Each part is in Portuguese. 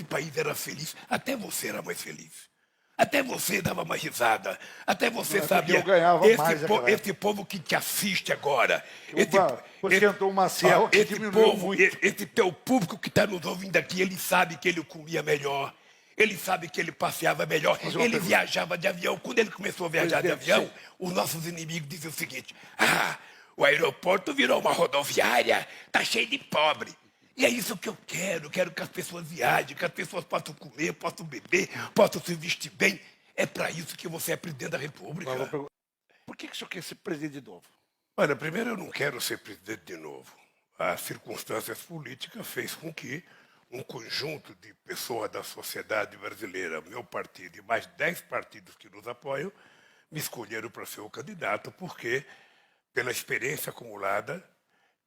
país era feliz. Até você era mais feliz. Até você dava mais risada. Até você sabia. Eu ganhava mais esse povo que te assiste agora. Depois que entrou o Maciel, que diminuiu muito. Esse teu público que está nos ouvindo aqui, ele sabe que ele comia melhor. Ele sabe que ele passeava melhor. Ele viajava de avião. Quando ele começou a viajar de avião, os nossos inimigos diziam o seguinte: o aeroporto virou uma rodoviária, tá cheio de pobre. E é isso que eu quero que as pessoas viajem, que as pessoas possam comer, possam beber, possam se vestir bem. É para isso que você é presidente da República. Por que o senhor quer ser presidente de novo? Olha, primeiro eu não quero ser presidente de novo. As circunstâncias políticas fez com que um conjunto de pessoas da sociedade brasileira, meu partido e mais 10 partidos que nos apoiam, me escolheram para ser o candidato, porque, pela experiência acumulada,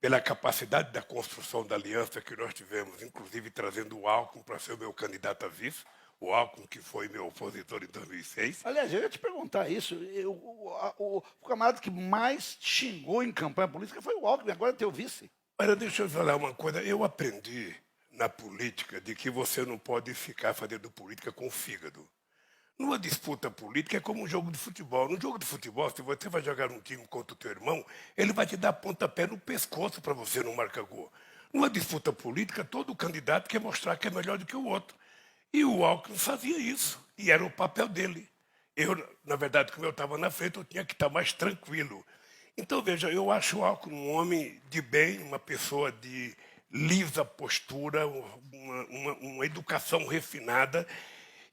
pela capacidade da construção da aliança que nós tivemos, inclusive trazendo o Alckmin para ser o meu candidato a vice, o Alckmin que foi meu opositor em 2006. Aliás, eu ia te perguntar isso. O camarada que mais xingou em campanha política foi o Alckmin, agora é teu vice. Olha, deixa eu falar uma coisa. Eu aprendi na política de que você não pode ficar fazendo política com o fígado. Numa disputa política é como um jogo de futebol. No jogo de futebol, se você vai jogar um time contra o teu irmão, ele vai te dar pontapé no pescoço para você não marcar gol. Numa disputa política, todo candidato quer mostrar que é melhor do que o outro. E o Alckmin fazia isso, e era o papel dele. Eu, na verdade, como eu estava na frente, eu tinha que estar mais tranquilo. Então, veja, eu acho o Alckmin um homem de bem, uma pessoa de lisa postura, uma educação refinada,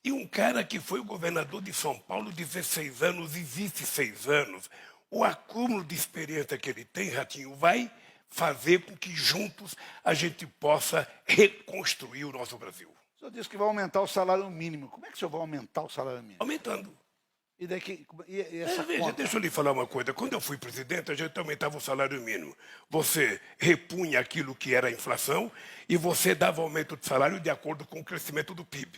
e um cara que foi o governador de São Paulo 16 anos e vice 6 anos. O acúmulo de experiência que ele tem, Ratinho, vai fazer com que juntos a gente possa reconstruir o nosso Brasil. O senhor disse que vai aumentar o salário mínimo. Como é que o senhor vai aumentar o salário mínimo? Aumentando. E daqui, essa Veja, deixa eu lhe falar uma coisa. Quando eu fui presidente, a gente aumentava o salário mínimo. Você repunha aquilo que era a inflação e você dava aumento de salário de acordo com o crescimento do PIB.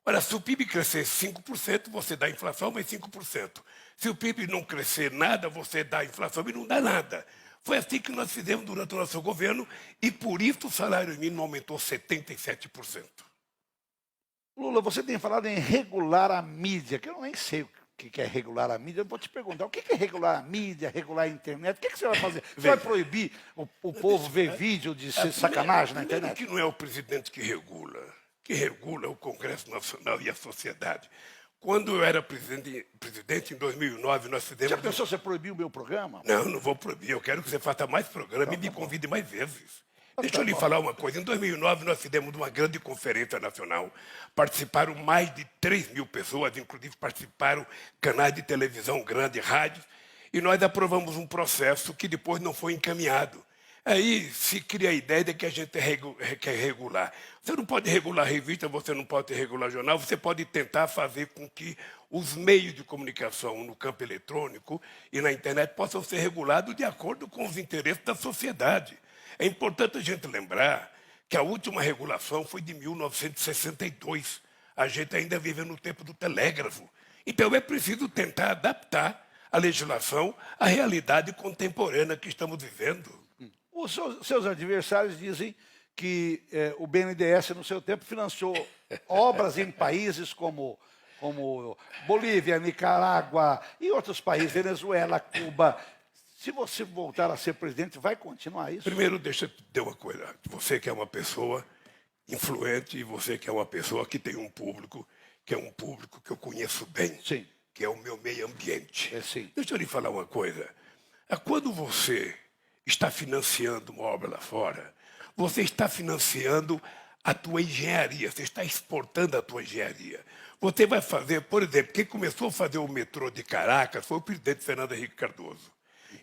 Olha, se o PIB crescer 5%, você dá inflação, mas 5%. Se o PIB não crescer nada, você dá inflação e não dá nada. Foi assim que nós fizemos durante o nosso governo e por isso o salário mínimo aumentou 77%. Lula, você tem falado em regular a mídia, que eu nem sei o que é regular a mídia. Eu vou te perguntar, o que é regular a mídia, regular a internet? O que você vai fazer? Você vai proibir o povo ver vídeo de sacanagem na internet? Que não é o presidente que regula é o Congresso Nacional e a sociedade. Quando eu era presidente em 2009, nós fizemos... Já pensou você proibir o meu programa? Não, não vou proibir. Eu quero que você faça mais programa e me convide mais vezes. Deixa eu lhe falar uma coisa. Em 2009, nós fizemos uma grande conferência nacional. Participaram mais de 3 mil pessoas, inclusive participaram canais de televisão grandes, rádios, e nós aprovamos um processo que depois não foi encaminhado. Aí se cria a ideia de que a gente quer regular. Você não pode regular revista, você não pode regular jornal, você pode tentar fazer com que os meios de comunicação no campo eletrônico e na internet possam ser regulados de acordo com os interesses da sociedade. É importante a gente lembrar que a última regulação foi de 1962. A gente ainda vive no tempo do telégrafo. Então é preciso tentar adaptar a legislação à realidade contemporânea que estamos vivendo. Os seus adversários dizem que o BNDES, no seu tempo, financiou obras em países como Bolívia, Nicarágua e outros países, Venezuela, Cuba. Se você voltar a ser presidente, vai continuar isso? Primeiro, deixa eu te dizer uma coisa. Você que é uma pessoa influente e você que é uma pessoa que tem um público, que é um público que eu conheço bem, sim, que é o meu meio ambiente. Sim. Deixa eu lhe falar uma coisa. Quando você está financiando uma obra lá fora, você está financiando a tua engenharia, você está exportando a tua engenharia. Você vai fazer, por exemplo, quem começou a fazer o metrô de Caracas foi o presidente Fernando Henrique Cardoso.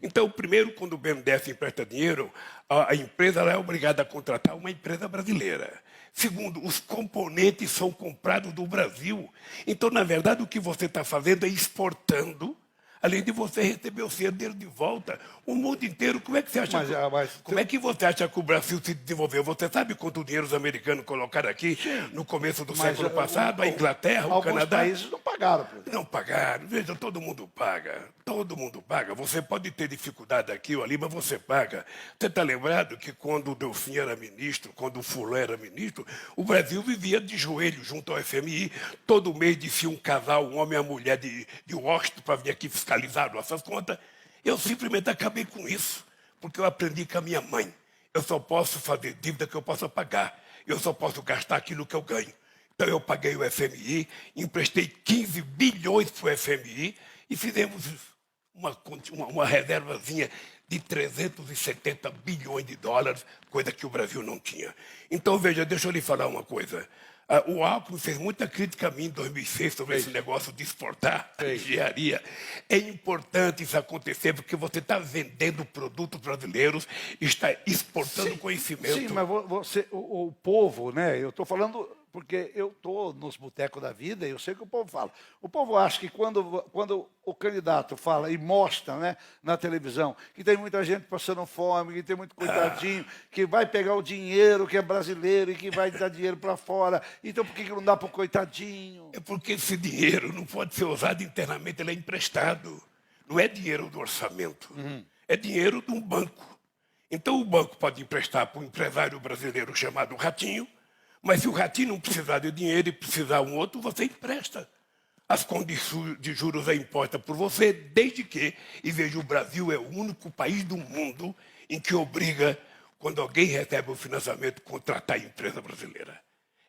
Então, primeiro, quando o BNDES empresta dinheiro, a empresa é obrigada a contratar uma empresa brasileira. Segundo, os componentes são comprados do Brasil. Então, na verdade, o que você está fazendo é exportando, além de você receber o seu dinheiro de volta. O mundo inteiro, como é que você acha como é que você acha que o Brasil se desenvolveu? Você sabe quanto dinheiro os americanos colocaram aqui no começo do século passado? A Inglaterra, o Canadá? Alguns países não pagaram, presidente. Não pagaram. Veja, todo mundo paga. Todo mundo paga. Você pode ter dificuldade aqui ou ali, mas você paga. Você está lembrado que quando o Delfim era ministro, quando o Fulano era ministro, o Brasil vivia de joelhos junto ao FMI. Todo mês descia um casal, um homem e uma mulher de Washington para vir aqui fiscalizar nossas contas. Eu simplesmente acabei com isso, porque eu aprendi com a minha mãe. Eu só posso fazer dívida que eu possa pagar. Eu só posso gastar aquilo que eu ganho. Então eu paguei o FMI, emprestei 15 bilhões para o FMI e fizemos uma reservazinha de 370 bilhões de dólares, coisa que o Brasil não tinha. Então, veja, deixa eu lhe falar uma coisa. O Alckmin fez muita crítica a mim em 2006 sobre esse negócio de exportar a engenharia. É importante isso acontecer porque você está vendendo produtos brasileiros, está exportando conhecimento. Sim, mas o povo, né? Eu estou falando porque eu estou nos botecos da vida e eu sei o que o povo fala. O povo acha que quando o candidato fala e mostra, né, na televisão que tem muita gente passando fome, que tem muito coitadinho, que vai pegar o dinheiro que é brasileiro e que vai dar dinheiro para fora. Então por que não dá para o coitadinho? É porque esse dinheiro não pode ser usado internamente, ele é emprestado. Não é dinheiro do orçamento, é dinheiro de um banco. Então o banco pode emprestar para um empresário brasileiro chamado Ratinho, mas se o Ratinho não precisar de dinheiro e precisar um outro, você empresta. As condições de juros é imposta por você, desde que, e veja, o Brasil é o único país do mundo em que obriga, quando alguém recebe o financiamento, contratar a empresa brasileira.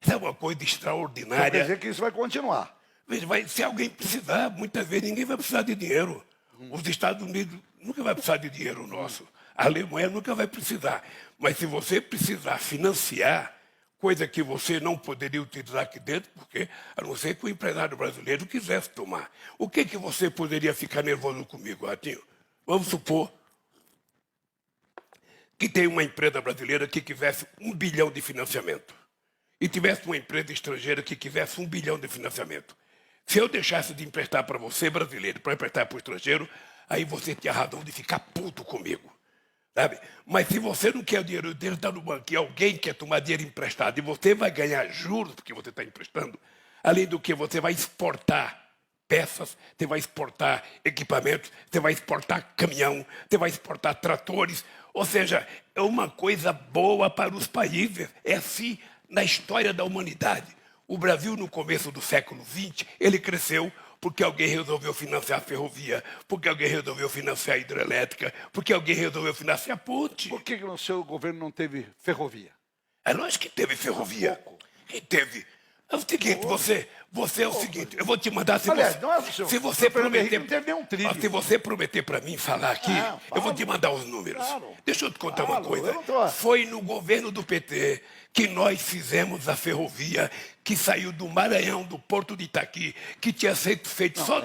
Isso é uma coisa extraordinária. Quer dizer que isso vai continuar. Veja, se alguém precisar, muitas vezes ninguém vai precisar de dinheiro. Os Estados Unidos nunca vai precisar de dinheiro nosso. A Alemanha nunca vai precisar. Mas se você precisar financiar, coisa que você não poderia utilizar aqui dentro, porque a não ser que o empresário brasileiro quisesse tomar. O que você poderia ficar nervoso comigo, Ratinho? Vamos supor que tem uma empresa brasileira que quisesse 1 bilhão de financiamento e tivesse uma empresa estrangeira que quisesse 1 bilhão de financiamento. Se eu deixasse de emprestar para você, brasileiro, para emprestar para o estrangeiro, aí você tinha razão de ficar puto comigo. Sabe? Mas se você não quer o dinheiro dele, está no banco e alguém quer tomar dinheiro emprestado e você vai ganhar juros porque você está emprestando, além do que você vai exportar peças, você vai exportar equipamentos, você vai exportar caminhão, você vai exportar tratores. Ou seja, é uma coisa boa para os países. É assim na história da humanidade. O Brasil, no começo do século XX, ele cresceu porque alguém resolveu financiar a ferrovia, porque alguém resolveu financiar a hidrelétrica, porque alguém resolveu financiar a ponte. Por que no seu governo não teve ferrovia? É lógico que teve ferrovia. Que teve. É o seguinte, você é o seguinte, eu vou te mandar, se Aliás, você, não é o senhor. se você prometer, não teve nenhum trilho. se você prometer para mim falar aqui, eu vou te mandar os números. Claro. Deixa eu te contar uma coisa. Eu não tô... Foi no governo do PT que nós fizemos a ferrovia que saiu do Maranhão, do Porto de Itaqui, que tinha feito só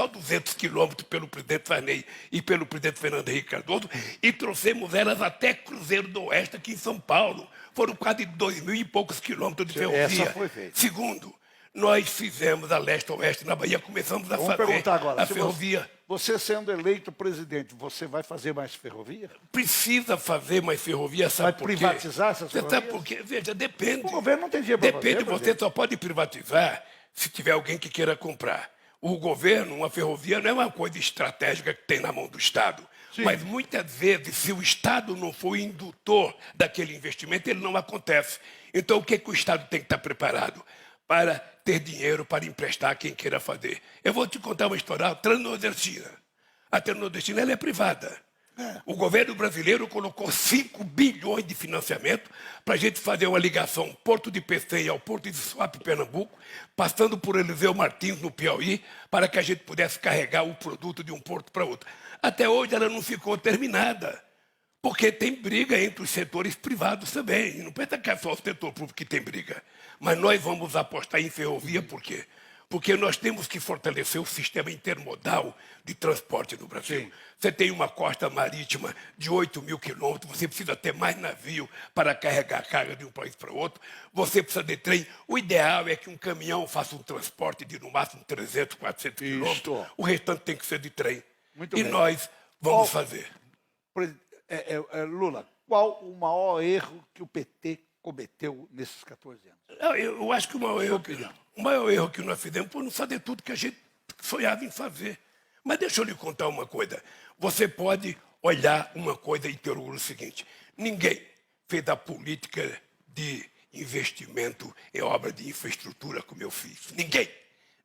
200 quilômetros pelo presidente Sarney e pelo presidente Fernando Henrique Cardoso, e trouxemos elas até Cruzeiro do Oeste, aqui em São Paulo. Foram quase 2.000 e poucos quilômetros de ferrovia. Essa foi feita. Segundo, nós fizemos a leste-oeste na Bahia, começamos a Vamos fazer perguntar agora, a ferrovia. Você sendo eleito presidente, você vai fazer mais ferrovia? Precisa fazer mais ferrovia, sabe por quê? Vai privatizar essas Você ferrovias? sabe por quê? Veja, depende. O governo não tem dinheiro para fazer. Depende, você só pode privatizar se tiver alguém que queira comprar. O governo, uma ferrovia, não é uma coisa estratégica que tem na mão do Estado. Sim. Mas muitas vezes, se o Estado não for indutor daquele investimento, ele não acontece. Então, o que o Estado tem que estar preparado? Para ter dinheiro para emprestar a quem queira fazer. Eu vou te contar uma história. A Transnordestina. A Transnordestina ela é privada. O governo brasileiro colocou 5 bilhões de financiamento para a gente fazer uma ligação Porto de Pecém ao Porto de Suape, Pernambuco, passando por Eliseu Martins, no Piauí, para que a gente pudesse carregar o produto de um porto para outro. Até hoje ela não ficou terminada, porque tem briga entre os setores privados também. Não pensa que é só o setor público que tem briga. Mas nós vamos apostar em ferrovia, por quê? Porque nós temos que fortalecer o sistema intermodal de transporte no Brasil. Sim. Você tem uma costa marítima de 8.000 quilômetros, você precisa ter mais navio para carregar a carga de um país para outro, você precisa de trem. O ideal é que um caminhão faça um transporte de no máximo 300, 400 quilômetros, o restante tem que ser de trem. Muito e bem. Nós vamos fazer. Lula, qual o maior erro que o PT cometeu nesses 14 anos? Eu acho que o maior erro que nós fizemos foi não fazer tudo que a gente sonhava em fazer. Mas deixa eu lhe contar uma coisa. Você pode olhar uma coisa e ter o seguinte. Ninguém fez a política de investimento em obra de infraestrutura como eu fiz. Ninguém.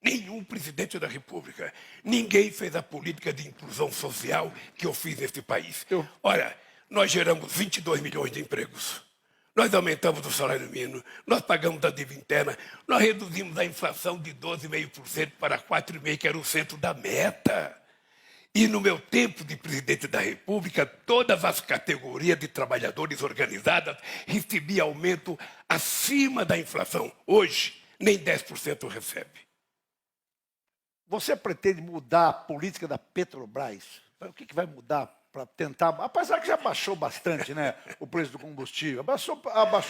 Nenhum presidente da República. Ninguém fez a política de inclusão social que eu fiz nesse país. Olha, nós geramos 22 milhões de empregos. Nós aumentamos o salário mínimo, nós pagamos a dívida interna, nós reduzimos a inflação de 12,5% para 4,5%, que era o centro da meta. E no meu tempo de presidente da República, todas as categorias de trabalhadores organizadas recebiam aumento acima da inflação. Hoje, nem 10% recebe. Você pretende mudar a política da Petrobras? O que vai mudar para tentar... Apesar que já baixou bastante, né, o preço do combustível. Abaixou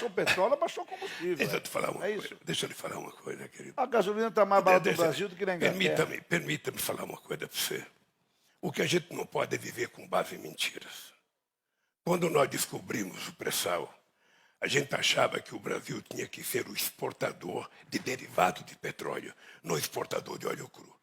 o petróleo, abaixou o combustível. Deixa eu te falar uma coisa. Deixa eu lhe falar uma coisa, querido. A gasolina está mais barata no Brasil do que na Inglaterra. Permita-me falar uma coisa para você. O que a gente não pode é viver com base em mentiras. Quando nós descobrimos o pré-sal, a gente achava que o Brasil tinha que ser o exportador de derivados de petróleo, não exportador de óleo cru.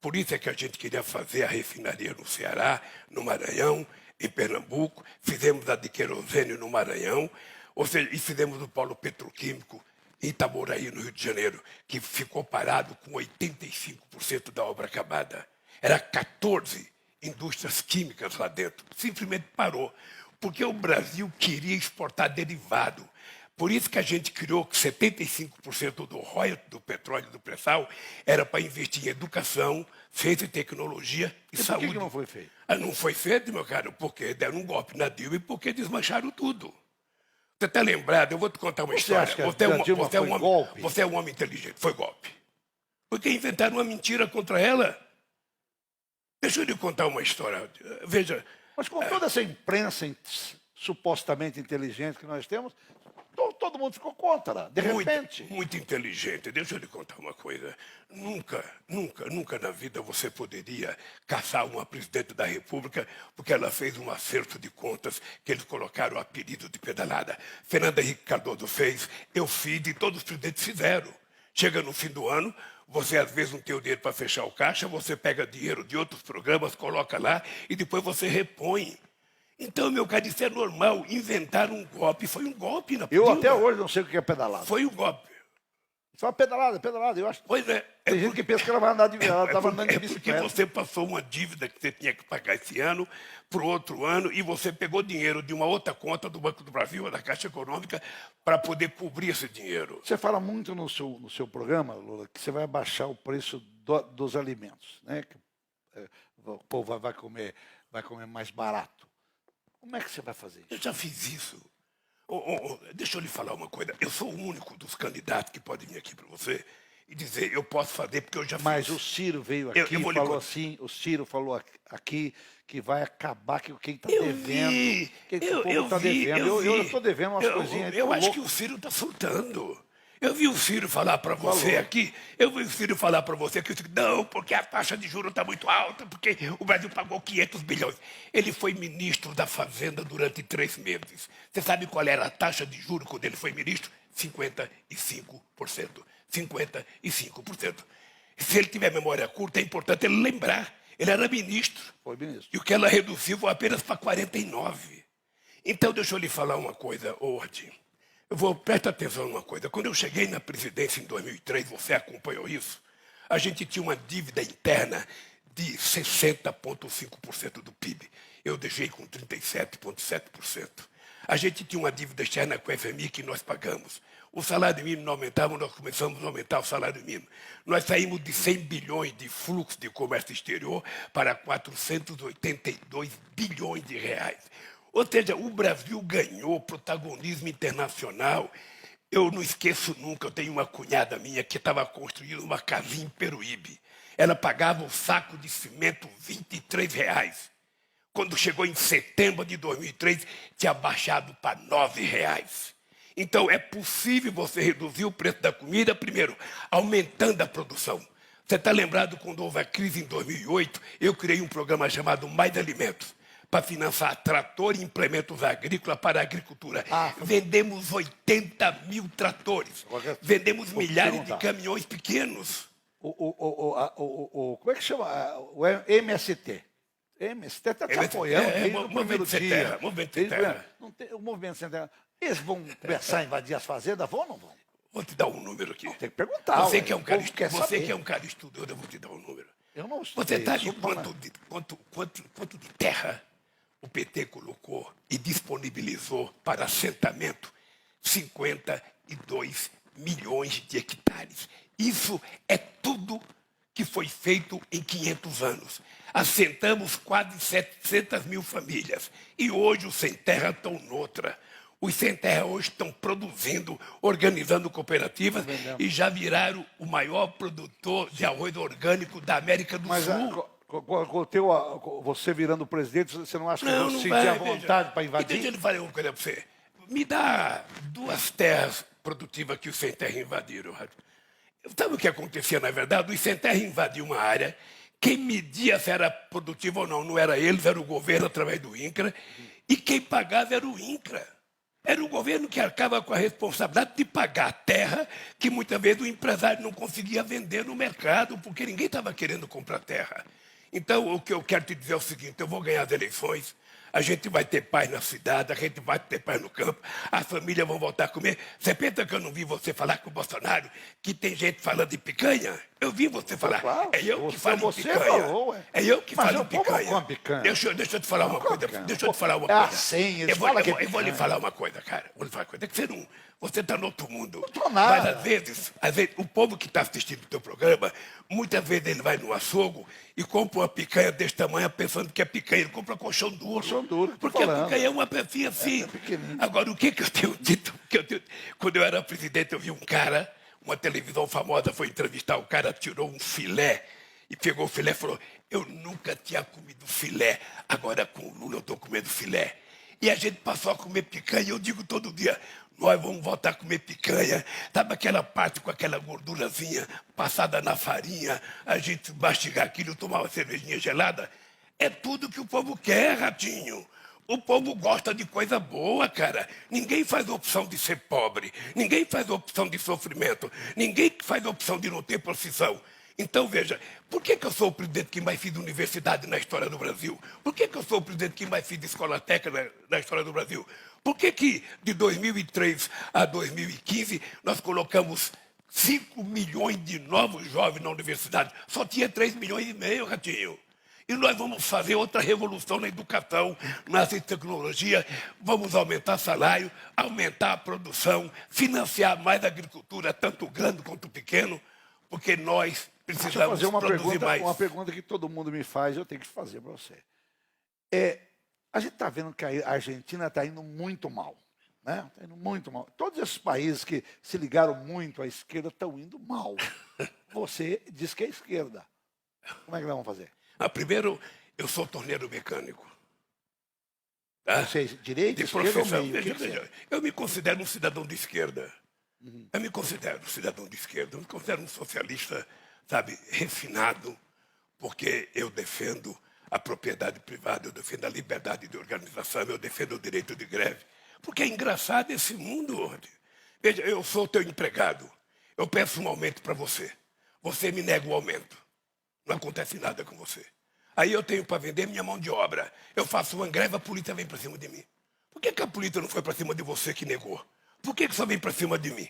Por isso é que a gente queria fazer a refinaria no Ceará, no Maranhão, em Pernambuco, fizemos a de querosene no Maranhão, ou seja, e fizemos o polo petroquímico em Itaboraí, no Rio de Janeiro, que ficou parado com 85% da obra acabada. Era 14 indústrias químicas lá dentro, simplesmente parou, porque o Brasil queria exportar derivado. Por isso que a gente criou que 75% do royalty do petróleo do pré-sal era para investir em educação, ciência e tecnologia e saúde. Por que não foi feito? Não foi feito, meu caro, porque deram um golpe na Dilma e porque desmancharam tudo. Você está lembrado? Eu vou te contar uma história. Acha que Você é um homem inteligente. Foi golpe. Porque inventaram uma mentira contra ela. Deixa eu lhe contar uma história. Veja. Mas com toda essa imprensa supostamente inteligente que nós temos, todo mundo ficou contra, de repente. Muito inteligente. Deixa eu lhe contar uma coisa. Nunca na vida você poderia caçar uma presidente da República porque ela fez um acerto de contas que eles colocaram o apelido de pedalada. Fernando Henrique Cardoso fez, eu fiz e todos os presidentes fizeram. Chega no fim do ano, você às vezes não tem o dinheiro para fechar o caixa, você pega dinheiro de outros programas, coloca lá e depois você repõe. Então, meu caro, isso é normal. Inventar um golpe. Foi um golpe na Eu até hoje não sei o que é pedalada. Foi um golpe. Só pedalada. Eu acho. Pois é. Tem gente que pensa que ela vai andar de bicicleta. Porque você passou uma dívida que você tinha que pagar esse ano para o outro ano e você pegou dinheiro de uma outra conta do Banco do Brasil, da Caixa Econômica, para poder cobrir esse dinheiro. Você fala muito no seu programa, Lula, que você vai baixar o preço dos alimentos, né? Que, o povo vai comer mais barato. Como é que você vai fazer isso? Eu já fiz isso. Deixa eu lhe falar uma coisa. Eu sou o único dos candidatos que pode vir aqui para você e dizer, eu posso fazer porque eu já fiz. Mas o Ciro veio aqui e falou assim, o Ciro falou aqui que vai acabar com quem está devendo. Eu estou devendo umas coisinhas. Eu acho que o Ciro está soltando. Eu vi o Ciro falar para você aqui, não, porque a taxa de juros está muito alta, porque o Brasil pagou 500 bilhões. Ele foi ministro da Fazenda durante 3 meses. Você sabe qual era a taxa de juros quando ele foi ministro? 55%. 55%. Se ele tiver memória curta, é importante ele lembrar. Ele era ministro. Foi ministro. E o que ela reduziu foi apenas para 49%. Então, deixa eu lhe falar uma coisa, Ordi. Presta atenção numa coisa. Quando eu cheguei na presidência em 2003, você acompanhou isso, a gente tinha uma dívida interna de 60,5% do PIB. Eu deixei com 37,7%. A gente tinha uma dívida externa com a FMI que nós pagamos. O salário mínimo não aumentava, nós começamos a aumentar o salário mínimo. Nós saímos de 100 bilhões de fluxo de comércio exterior para 482 bilhões de reais. Ou seja, o Brasil ganhou protagonismo internacional. Eu não esqueço nunca, eu tenho uma cunhada minha que estava construindo uma casinha em Peruíbe. Ela pagava o saco de cimento R$23. Quando chegou em setembro de 2003, tinha baixado para R$9. Então, é possível você reduzir o preço da comida, primeiro, aumentando a produção. Você está lembrado quando houve a crise em 2008, eu criei um programa chamado Mais Alimentos. para financiar trator e implementos agrícolas para a agricultura. Vendemos 80 mil tratores. Vendemos milhares de caminhões pequenos. Como é que chama? O MST. MST está te apoiando desde o primeiro dia. Movimento Sem Terra. O Movimento Sem Terra. Eles vão começar a invadir as fazendas? Vão ou não vão? Vou te dar um número aqui. Tem que perguntar. Você que é um cara estudioso, eu vou te dar um número. Eu não estudei. Você sabe quanto de terra o PT colocou e disponibilizou para assentamento? 52 milhões de hectares. Isso é tudo que foi feito em 500 anos. Assentamos quase 700 mil famílias. E hoje os sem terra estão noutra. Os sem terra hoje estão produzindo, organizando cooperativas e já viraram o maior produtor de arroz orgânico da América do Sul. Você virando presidente, você não acha que você sentir a vontade para invadir? E deixa eu falar uma coisa para você. Me dá 2 terras produtivas que os sem terra invadiram. Sabe o que acontecia, na verdade? Os sem terra invadiam uma área. Quem media se era produtivo ou não era eles, era o governo através do INCRA. E quem pagava era o INCRA. Era o governo que arcava com a responsabilidade de pagar a terra que muitas vezes o empresário não conseguia vender no mercado, porque ninguém estava querendo comprar terra. Então, o que eu quero te dizer é o seguinte, eu vou ganhar as eleições, a gente vai ter paz na cidade, a gente vai ter paz no campo, as famílias vão voltar a comer. Você pensa que eu não vi você falar com o Bolsonaro que tem gente falando de picanha? Eu vi você falar. Claro, é eu que falo em picanha. Falou, é eu que falo em picanha. picanha. Deixa eu te falar uma coisa. Deixa eu te falar uma coisa. coisa. Assim, eu vou lhe falar uma coisa, cara. Vou lhe falar uma coisa. É que você está no outro mundo. Não estou nada. Mas às vezes, o povo que está assistindo o teu programa, muitas vezes ele vai no açougue e compra uma picanha desse tamanho pensando que é picanha. Ele compra colchão duro. Colchão duro. Porque a picanha é uma pecinha assim. Agora, o que eu tenho dito? Quando eu era presidente, eu vi um cara, uma televisão famosa foi entrevistar o cara, tirou um filé e pegou o filé e falou, eu nunca tinha comido filé, agora com o Lula eu estou comendo filé. E a gente passou a comer picanha, eu digo todo dia, nós vamos voltar a comer picanha. Sabe aquela parte com aquela gordurazinha passada na farinha, a gente mastigar aquilo, tomar uma cervejinha gelada? É tudo que o povo quer, Ratinho. O povo gosta de coisa boa, cara. Ninguém faz opção de ser pobre. Ninguém faz opção de sofrimento. Ninguém faz opção de não ter profissão. Então, veja, por que eu sou o presidente que mais fiz universidade na história do Brasil? Por que eu sou o presidente que mais fiz escola técnica na história do Brasil? Por que de 2003 a 2015 nós colocamos 5 milhões de novos jovens na universidade? Só tinha 3,5 milhões, Ratinho. E nós vamos fazer outra revolução na educação, na tecnologia, vamos aumentar salário, aumentar a produção, financiar mais a agricultura, tanto grande quanto pequeno, porque nós precisamos produzir mais. Uma pergunta que todo mundo me faz, eu tenho que fazer para você. A gente está vendo que a Argentina está indo muito mal. Né? Está indo muito mal. Todos esses países que se ligaram muito à esquerda estão indo mal. Você diz que é esquerda. Como é que nós vamos fazer? Primeiro, eu sou torneiro mecânico. Tá? Você é direita, de esquerda profissão. ou meio? Eu me considero um cidadão de esquerda. Eu me considero um cidadão de esquerda. Eu me considero um socialista, sabe, refinado, porque eu defendo a propriedade privada, eu defendo a liberdade de organização, eu defendo o direito de greve. Porque é engraçado esse mundo. Veja, eu sou teu empregado. Eu peço um aumento para você. Você me nega o aumento. Não acontece nada com você. Aí eu tenho para vender minha mão de obra. Eu faço uma greve, a polícia vem para cima de mim. Por que a polícia não foi para cima de você que negou? Por que só vem para cima de mim?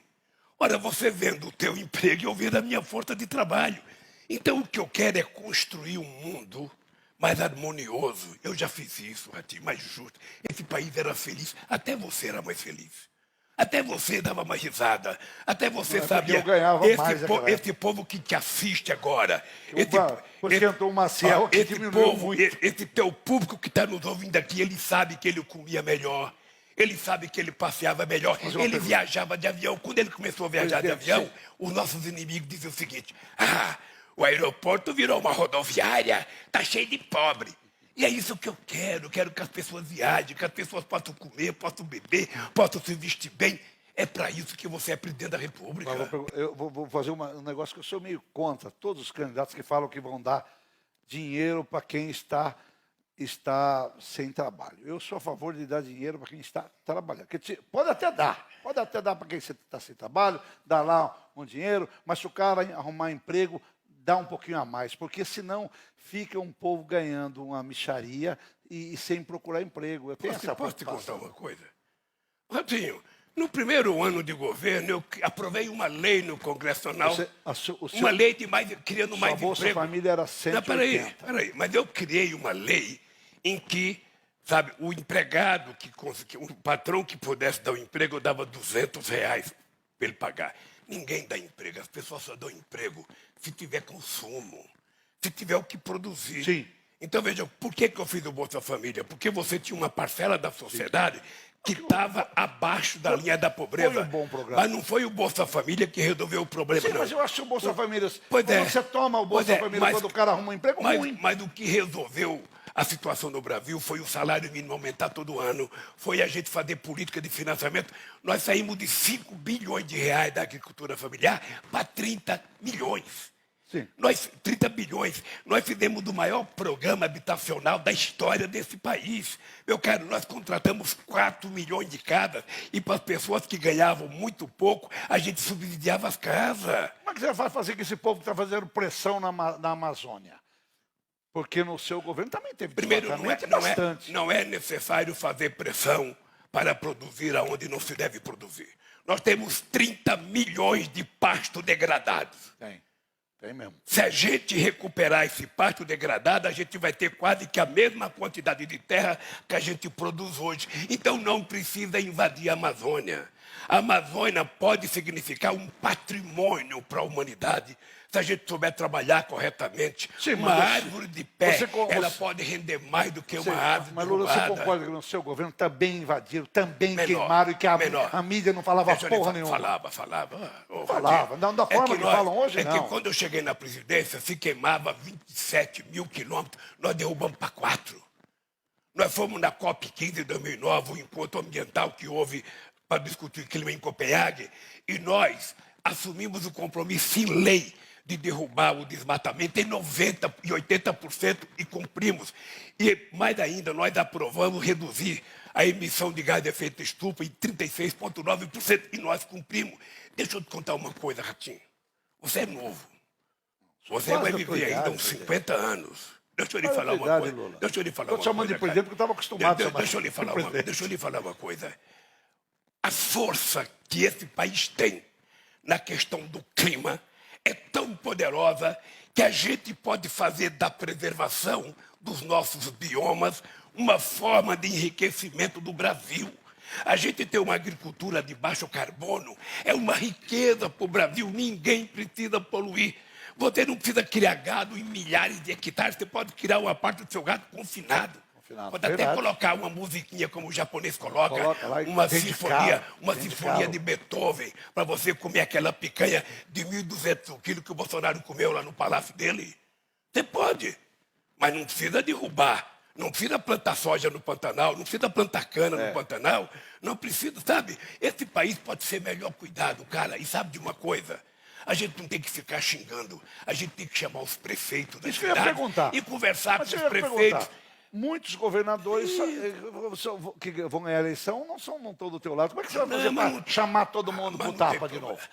Ora, você vendo o teu emprego e eu vendo a minha força de trabalho. Então o que eu quero é construir um mundo mais harmonioso. Eu já fiz isso, Ratinho, mais justo. Esse país era feliz, até você era mais feliz. Até você dava uma risada. Até você sabia. Eu ganhava esse povo que te assiste agora. Cantou o Maciel, que diminuiu muito. Esse teu público que está nos ouvindo aqui, ele sabe que ele comia melhor. Ele sabe que ele passeava melhor. Ele viajava de avião. Quando ele começou a viajar de avião, os nossos inimigos diziam o seguinte: o aeroporto virou uma rodoviária, está cheio de pobre. E é isso que eu quero que as pessoas viajem, que as pessoas possam comer, possam beber, possam se vestir bem. É para isso que você é presidente da República. Eu vou fazer um negócio que eu sou meio contra. Todos os candidatos que falam que vão dar dinheiro para quem está está sem trabalho. Eu sou a favor de dar dinheiro para quem está trabalhando. Pode até dar para quem está sem trabalho, dar lá um dinheiro, mas se o cara arrumar emprego, dá um pouquinho a mais, porque senão fica um povo ganhando uma mixaria e sem procurar emprego. Eu tenho essa Posso te contar preocupação. uma coisa? Ratinho, no primeiro ano de governo, eu aprovei uma lei no Congresso Nacional, uma lei de criando mais Bolsa emprego. Família era Não, 180. peraí, mas eu criei uma lei em que, sabe, o empregado, o patrão que pudesse dar o emprego, eu dava R$ 200 para ele pagar. Ninguém dá emprego, as pessoas só dão emprego se tiver consumo, se tiver o que produzir. Sim. Então, veja, por que eu fiz o Bolsa Família? Porque você tinha uma parcela da sociedade que estava abaixo da linha da pobreza. Foi um bom programa. Mas não foi o Bolsa Família que resolveu o problema, Sim, não. mas eu acho que o Bolsa Família, Pois é. quando você toma o Bolsa Família mas- quando o cara arruma um emprego, ruim. mas o que resolveu a situação no Brasil foi o salário mínimo aumentar todo ano, foi a gente fazer política de financiamento. Nós saímos de 5 bilhões de reais da agricultura familiar para 30 milhões. Sim. 30 bilhões. Nós fizemos o maior programa habitacional da história desse país. Meu caro, nós contratamos 4 milhões de casas e para as pessoas que ganhavam muito pouco, a gente subsidiava as casas. Como é que você vai fazer com esse povo que está fazendo pressão na Amazônia? Porque no seu governo também teve Primeiro, desmatamento bastante. não é necessário fazer pressão para produzir aonde não se deve produzir. Nós temos 30 milhões de pasto degradados. Tem mesmo. Se a gente recuperar esse pasto degradado, a gente vai ter quase que a mesma quantidade de terra que a gente produz hoje. Então não precisa invadir a Amazônia. A Amazônia pode significar um patrimônio para a humanidade. Se a gente souber trabalhar corretamente, Sim, uma mas árvore de pé, ela você- pode render mais do que uma árvore Mas Lula, você derrubada. concorda que no seu governo também invadiram, também Menor, queimaram e que menor. a mídia não falava Deixa eu lhe porra falar, nenhuma? Falava. Ô, Falava, Valdir, não da forma que falam hoje, é não. que quando eu cheguei na presidência, se queimava 27 mil quilômetros, nós derrubamos para 4. Nós fomos na COP15 de 2009, o encontro ambiental que houve para discutir o clima em Copenhague, e nós assumimos o compromisso em lei de derrubar o desmatamento em 90% e 80% e cumprimos. E mais ainda, nós aprovamos reduzir a emissão de gás de efeito estufa em 36,9% e nós cumprimos. Deixa eu te contar uma coisa, Ratinho. Você é novo. Você Quase vai da tua viver ainda idade, uns 50 anos. Deixa eu lhe Quase falar da uma idade, coisa. Lula. Deixa eu lhe falar Estou uma te chamando coisa, de presidente porque eu estava acostumado a chamar Deixa eu lhe de falar presidente. deixa eu lhe falar uma coisa. A força que esse país tem na questão do clima é tão poderosa que a gente pode fazer da preservação dos nossos biomas uma forma de enriquecimento do Brasil. A gente ter uma agricultura de baixo carbono é uma riqueza para o Brasil, ninguém precisa poluir. Você não precisa criar gado em milhares de hectares, você pode criar uma parte do seu gado confinado. Pode até verdade. colocar uma musiquinha como o japonês coloca Coloca lá e uma vende sinfonia, caro, uma vende sinfonia caro. de Beethoven, para você comer aquela picanha de 1.200 quilos que o Bolsonaro comeu lá no palácio dele. Você pode, mas não precisa derrubar. Não precisa plantar soja no Pantanal, não precisa plantar cana no Pantanal, não precisa, sabe? Esse país pode ser melhor cuidado, cara. E sabe de uma coisa? A gente não tem que ficar xingando, a gente tem que chamar os prefeitos da Isso que eu ia cidade perguntar. e conversar Mas com eu os ia prefeitos. perguntar. Muitos governadores que vão ganhar a eleição não estão do teu lado. Como é que você vai fazer mas para chamar todo mundo Mas pro não tapa tem de problema. novo?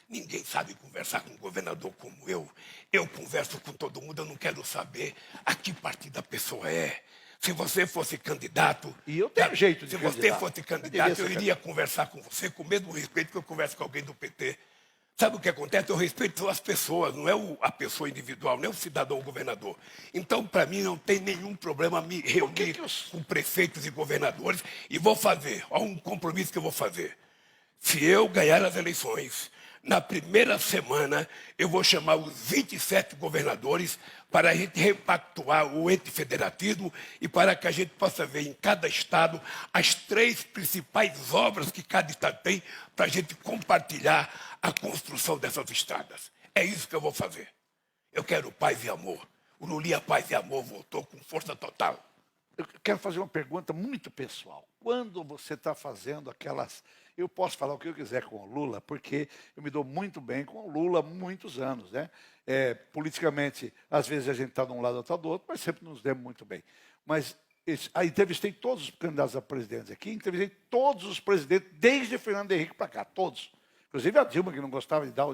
Ninguém sabe conversar com um governador como eu. Eu converso com todo mundo, eu não quero saber a que partido a pessoa é. Se você fosse candidato... E eu tenho jeito de Se candidato. você fosse Eu candidato, devia eu ser iria conversar com você com o mesmo respeito que eu converso com alguém do PT. Sabe o que acontece? Eu respeito as pessoas, não é a pessoa individual, não é o cidadão governador. Então, para mim, não tem nenhum problema me reunir com prefeitos e governadores e vou fazer, olha um compromisso que eu vou fazer. Se eu ganhar as eleições, na primeira semana, eu vou chamar os 27 governadores para a gente repactuar o ente federativo e para que a gente possa ver em cada estado as 3 principais obras que cada estado tem para a gente compartilhar a construção dessas estradas. É isso que eu vou fazer. Eu quero paz e amor. O Lulinha Paz e Amor voltou com força total. Eu quero fazer uma pergunta muito pessoal. Quando você está fazendo aquelas Eu posso falar o que eu quiser com o Lula, porque eu me dou muito bem com o Lula há muitos anos, né? Politicamente, às vezes a gente está de um lado ou está do outro, mas sempre nos demos muito bem. Mas aí entrevistei todos os candidatos a presidentes aqui, entrevistei todos os presidentes, desde Fernando Henrique para cá, todos. Inclusive a Dilma, que não gostava de dar...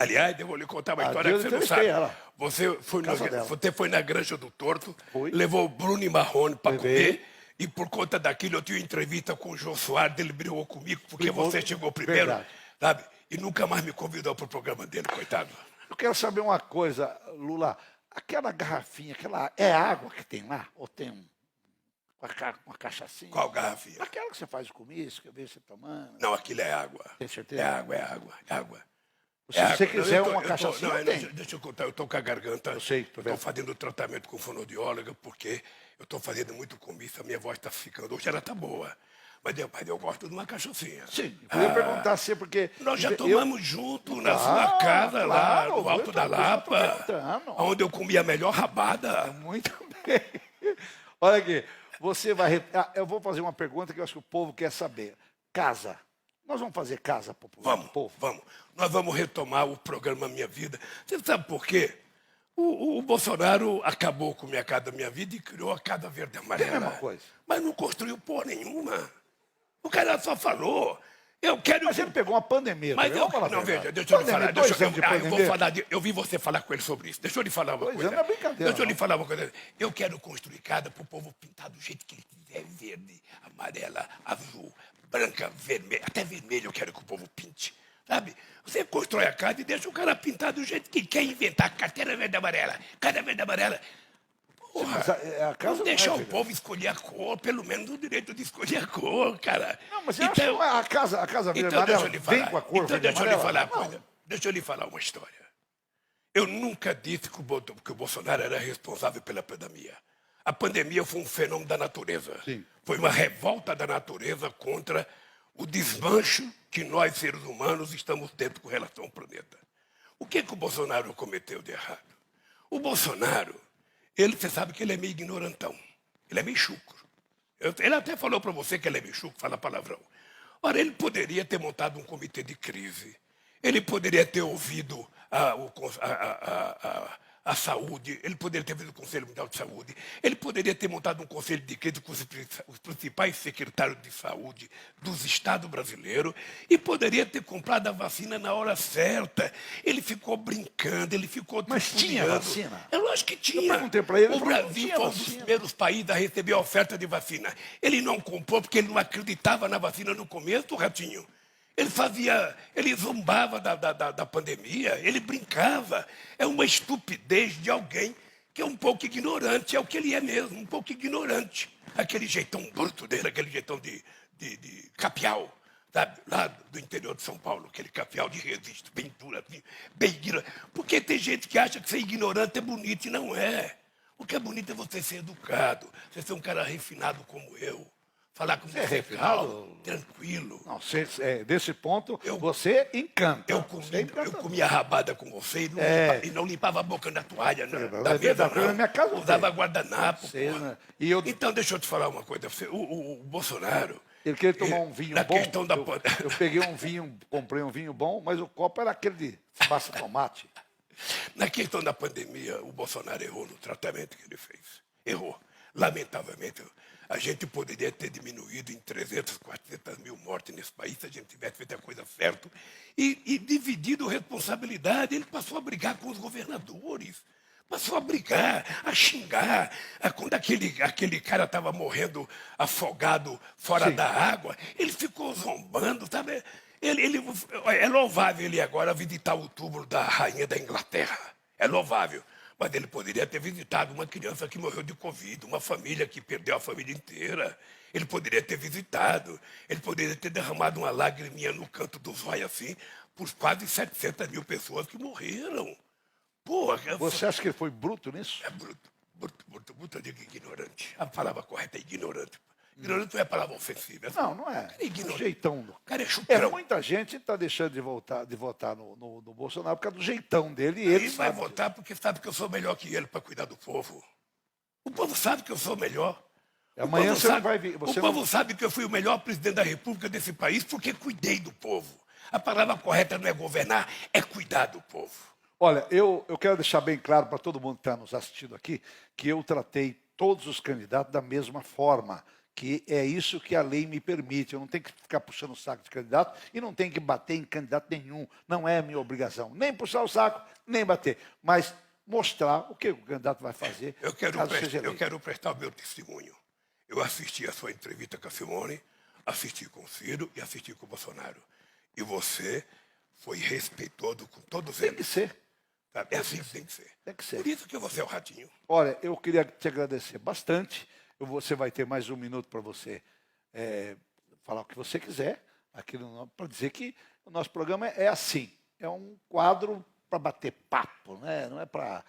Aliás, eu vou lhe contar uma história Dilma, que você não sabe. ela. Você foi na Granja do Torto, Foi. levou o Bruno e Marrone para Levei. comer, e por conta daquilo eu tive entrevista com o Jô Soares, ele brigou comigo, porque Brigou, você chegou primeiro, verdade. sabe? E nunca mais me convidou para o programa dele, coitado. Eu quero saber uma coisa, Lula. Aquela garrafinha, é água que tem lá? Ou tem uma cachaçinha? Qual garrafinha? Aquela que você faz com isso, que eu vejo você tomando. Não, aquilo é água. Tem certeza? É água, é água, é água. Se você quiser uma cachaçinha, não, tem. deixa eu contar, eu estou com a garganta. Eu sei, tô estou vendo. fazendo tratamento com fonoaudióloga, porque eu estou fazendo muito comício, a minha voz está ficando. Hoje ela está boa. Mas eu gosto de uma cachaçinha. Sim, eu ia perguntar assim, porque... Nós já tomamos junto na sua casa, claro, lá no eu Alto da tô Lapa, perguntando. onde eu comia a melhor rabada. Muito bem. Olha aqui, você vai... eu vou fazer uma pergunta que eu acho que o povo quer saber. Casa. Nós vamos fazer casa popular Vamos, do povo? vamos. Nós vamos retomar o programa Minha Vida. Você sabe por quê? O Bolsonaro acabou com Minha Casa Minha Vida e criou a Casa Verde e Amarela. É a mesma coisa. Mas não construiu porra nenhuma. O cara só falou. Eu quero... Mas ele pegou uma pandemia. Mas também, eu, vamos falar a não, verdade. veja, deixa eu lhe falar. Pandemia, 2 anos de Eu vou pandemia. falar eu vi você falar com ele sobre isso. Deixa eu lhe falar uma 2 coisa. anos não é brincadeira, Deixa eu lhe não. falar uma coisa. Eu quero construir casa para o povo pintar do jeito que ele quiser. Verde, amarela, azul, branca, vermelha. Até vermelho eu quero que o povo pinte. Sabe? Você constrói a casa e deixa o cara pintar do jeito que ele quer inventar. Carteira verde e amarela, casa verde e amarela. Porra, Mas a casa não deixar não é o povo escolher a cor, pelo menos o direito de escolher a cor, cara. Não, mas eu acho que a casa verde Então, deixa amarela eu lhe falar. vem com a cor Então, verde deixa eu lhe amarela? falar uma Não. coisa. Deixa eu lhe falar uma história. Eu nunca disse que o Bolsonaro era responsável pela pandemia. A pandemia foi um fenômeno da natureza. Sim. Foi uma revolta da natureza contra o desmancho que nós, seres humanos, estamos tendo com relação ao planeta. O que o Bolsonaro cometeu de errado? O Bolsonaro, você sabe que ele é meio ignorantão. Ele é meio chucro. Ele até falou para você que ele é meio chucro, fala palavrão. Ora, ele poderia ter montado um comitê de crise. Ele poderia ter ouvido a saúde, ele poderia ter feito o Conselho Mundial de Saúde, ele poderia ter montado um conselho de crise com os principais secretários de saúde dos estados brasileiros e poderia ter comprado a vacina na hora certa. Ele ficou brincando, ele ficou... Mas tinha tripudiando. vacina? Eu acho que tinha. Eu perguntei para ele, O ele falou que não Brasil tinha foi um dos vacina. primeiros países a receber a oferta de vacina. Ele não comprou porque ele não acreditava na vacina no começo, Ratinho. Ele zombava da pandemia, ele brincava. É uma estupidez de alguém que é um pouco ignorante, é o que ele é mesmo, um pouco ignorante. Aquele jeitão bruto dele, aquele jeitão de capial, sabe? Lá do interior de São Paulo, aquele capial de registro, bem duro, assim, bem ignorante. Porque tem gente que acha que ser ignorante é bonito e não é. O que é bonito é você ser educado, você ser um cara refinado como eu. Falar com você refinado? calmo, tranquilo. Não, desse ponto, você encanta. Eu comia rabada com você e não limpava a boca na toalha, né? Da mesa, verdade, não. na minha casa Usava tem. guardanapo. Sei, porra. né? Então, deixa eu te falar uma coisa. O Bolsonaro... Ele queria tomar um vinho na bom. questão da Eu peguei um vinho, comprei um vinho bom, mas o copo era aquele de massa tomate. Na questão da pandemia, o Bolsonaro errou no tratamento que ele fez. Errou. Lamentavelmente, a gente poderia ter diminuído em 300, 400 mil mortes nesse país se a gente tivesse feito a coisa certa e dividido responsabilidade. Ele passou a brigar com os governadores, passou a brigar, a xingar. Quando aquele cara estava morrendo afogado fora da água, ele ficou zombando, sabe? É louvável ele agora visitar o túmulo da rainha da Inglaterra. É louvável. Mas ele poderia ter visitado uma criança que morreu de Covid, uma família que perdeu a família inteira. Ele poderia ter visitado, ele poderia ter derramado uma lagriminha no canto dos olhos assim, por quase 700 mil pessoas que morreram. Porra, Você acha que ele foi bruto nisso? é bruto, eu digo ignorante. A palavra correta é ignorante. Ignorante não é palavra ofensiva. Não é. É ignorante. O jeitão. O cara é chucrão. Muita gente está deixando de votar no Bolsonaro por causa do jeitão dele. E Ele ele vai sabe. votar porque sabe que eu sou melhor que ele para cuidar do povo. O povo sabe que eu sou melhor. Amanhã povo você não sabe- vai vir. o povo sabe que eu fui o melhor presidente da República desse país porque cuidei do povo. A palavra correta não é governar, é cuidar do povo. Olha, eu quero deixar bem claro para todo mundo que está nos assistindo aqui que eu tratei todos os candidatos da mesma forma, que é isso que a lei me permite. Eu não tenho que ficar puxando o saco de candidato e não tenho que bater em candidato nenhum. Não é minha obrigação. Nem puxar o saco, nem bater. Mas mostrar o que o candidato vai fazer caso seja Eu eleito. quero prestar o meu testemunho. Eu assisti a sua entrevista com a Simone, assisti com o Ciro e assisti com o Bolsonaro. E você foi respeitoso com todos Tem que eles. ser. Sabe? É assim que tem que ser. Tem que ser. Por isso que você é o ratinho. Olha, eu queria te agradecer bastante. Você vai ter mais um minuto para você falar o que você quiser, para dizer que o nosso programa é assim. É um quadro para bater papo, né? Não é para